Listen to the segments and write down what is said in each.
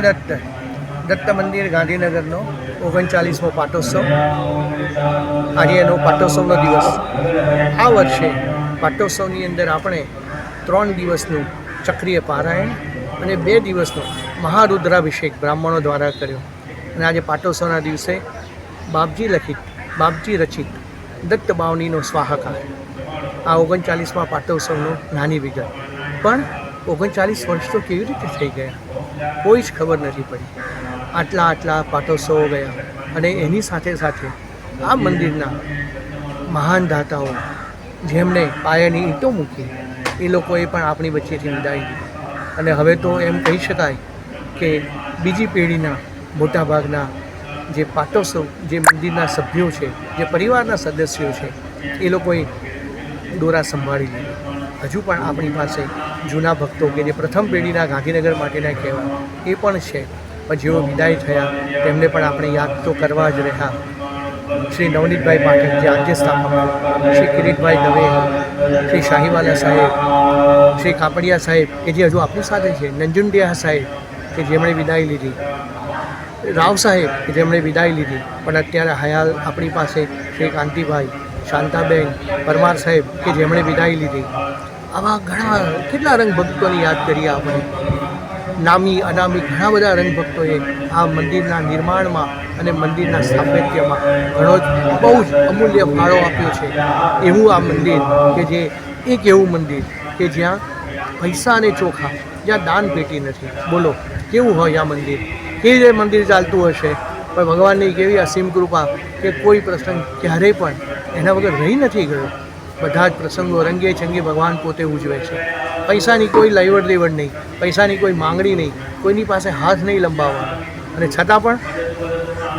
દેવદત્ત દત્ત મંદિર ગાંધીનગરનો 39મો પાટોત્સવ। આજે એનો પાટોત્સવનો દિવસ। આ વર્ષે પાટોત્સવની અંદર આપણે 3 દિવસનું ચક્રીય પારાયણ અને 2 દિવસનો મહારુદ્રાભિષેક બ્રાહ્મણો દ્વારા કર્યો। અને આજે પાટોત્સવના દિવસે બાપજી રચિત દત્ત બાવનીનો સ્વાહાકાર। આ 39મા પાટોત્સવનો નાની વિગત। પણ 39 વર્ષ તો કેવી રીતે થઈ ગયા કોઈ જ ખબર નથી પડી। આટલા પાટોત્સવો ગયા અને એની સાથે સાથે આ મંદિરના મહાન દાતાઓ જેમણે પાયાની ઈંટો મૂકી એ લોકોએ પણ આપણી વચ્ચેથી વિદાય લીધી। અને હવે તો એમ કહી શકાય કે બીજી પેઢીના મોટાભાગના જે પાટોત્સવ જે મંદિરના સભ્યો છે, જે પરિવારના સદસ્યો છે, એ લોકોએ દોરા સંભાળી લીધી। હજુ પણ આપણી પાસે જૂના ભક્તો કે જે પ્રથમ પેઢીના ગાંધીનગર માટેના કહેવાય એ પણ છે, પણ જેઓ વિદાય થયા તેમને પણ આપણે યાદ તો કરવા જ રહ્યા। શ્રી નવનીતભાઈ પાઠક જે આદ્ય સ્થાપક, શ્રી કિરીટભાઈ દવે, શ્રી શાહીવાલા સાહેબ, શ્રી કાપડિયા સાહેબ કે જે હજુ આપણી સાથે છે, નંજુંડિયા સાહેબ કે જેમણે વિદાય લીધી, રાવ સાહેબ કે જેમણે વિદાય લીધી, પણ અત્યારે હાલ આપણી પાસે શ્રી કાંતિભાઈ, શાંતાબેન પરમાર સાહેબ કે જેમણે વિદાય લીધી। આવા ઘણા કેટલા રંગભક્તોની યાદ કરીએ આપણે। નામી અનામી ઘણા બધા રંગભક્તોએ આ મંદિરના નિર્માણમાં અને મંદિરના સ્થાપત્યમાં બહુ જ અમૂલ્ય ફાળો આપ્યો છે। એવું આ મંદિર કે જે એક એવું મંદિર કે જ્યાં પૈસા અને ચોખા, જ્યાં દાન પેટી નથી। બોલો કેવું હોય આ મંદિર, કેવી રીતે મંદિર ચાલતું હશે? પણ ભગવાનની કેવી અસીમ કૃપા કે કોઈ પ્રસંગ ક્યારેય પણ એના વગર રહી નથી ગયો। બધા જ પ્રસંગો રંગે ચંગે ભગવાન પોતે ઉજવે છે। પૈસાની કોઈ લેવડ દેવડ નહીં, પૈસાની કોઈ માંગણી નહીં, કોઈની પાસે હાથ નહીં લંબાવવાનો, અને છતાં પણ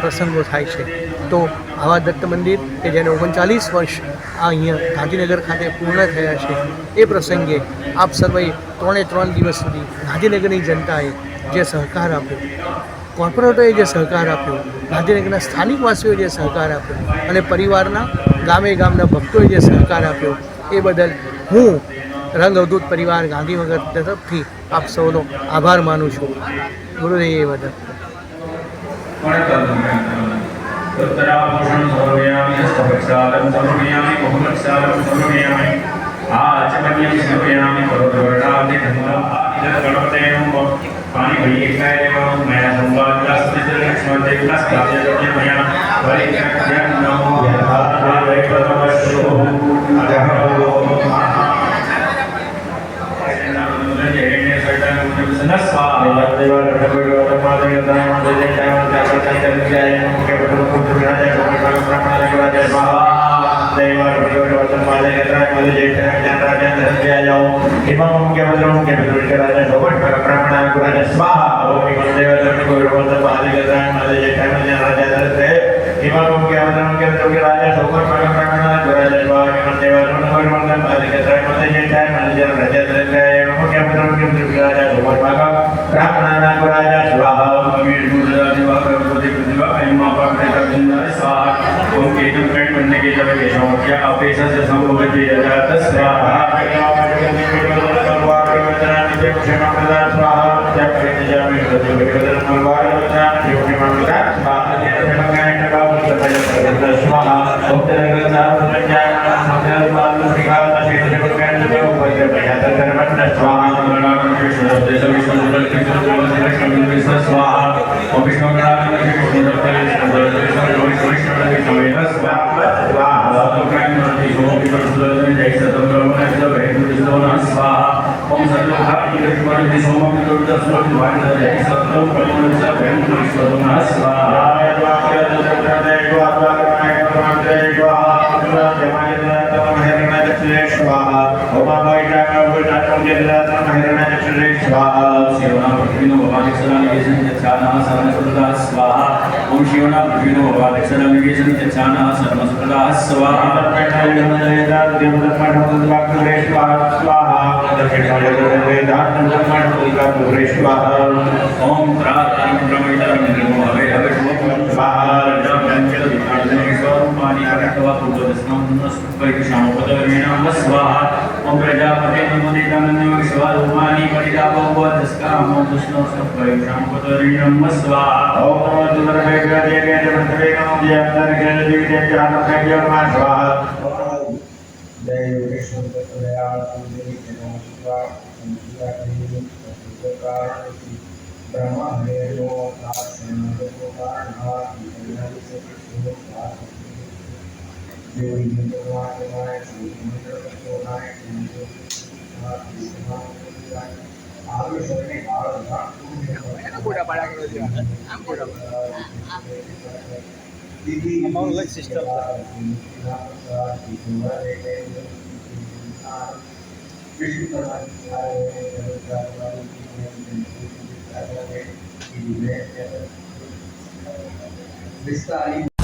પ્રસંગો થાય છે। તો આવા દત્ત મંદિર કે જેને 39 વર્ષ આ અહીંયા ગાંધીનગર ખાતે પૂર્ણ થયા છે, એ પ્રસંગે આપ સર્વે 3 દિવસ સુધી ગાંધીનગરની જનતાએ જે સહકાર આપ્યો, કોર્પોરેટરોએ જે સહકાર આપ્યો, ગાંધીનગરના સ્થાનિક વાસીઓએ જે સહકાર આપ્યો અને પરિવારના ગામના ભક્તોએ જે સહકાર આપ્યો, એ બદલ હું રંગ અવધૂત પરિવાર ગાંધીનગર તરફથી આપ સૌનો આભાર માનું છું। ગુરુદેવ દત્ત। ओम प्रजापते नमो देवानंद शिवारूपाणि परितापो दस्कामो दुष्णो संपरिग्रहं पतरिणं स्वाहा ओम नमो दुर्गे देवे देवते नमो देवते देवी देवते स्वाहा जय विष्णु दयाल देवी नमो शिवाय ब्रह्मा हरिओ नारायण देवी भगवान आगे सबने અમારું લઈ સિસ્ટમ विस्तारित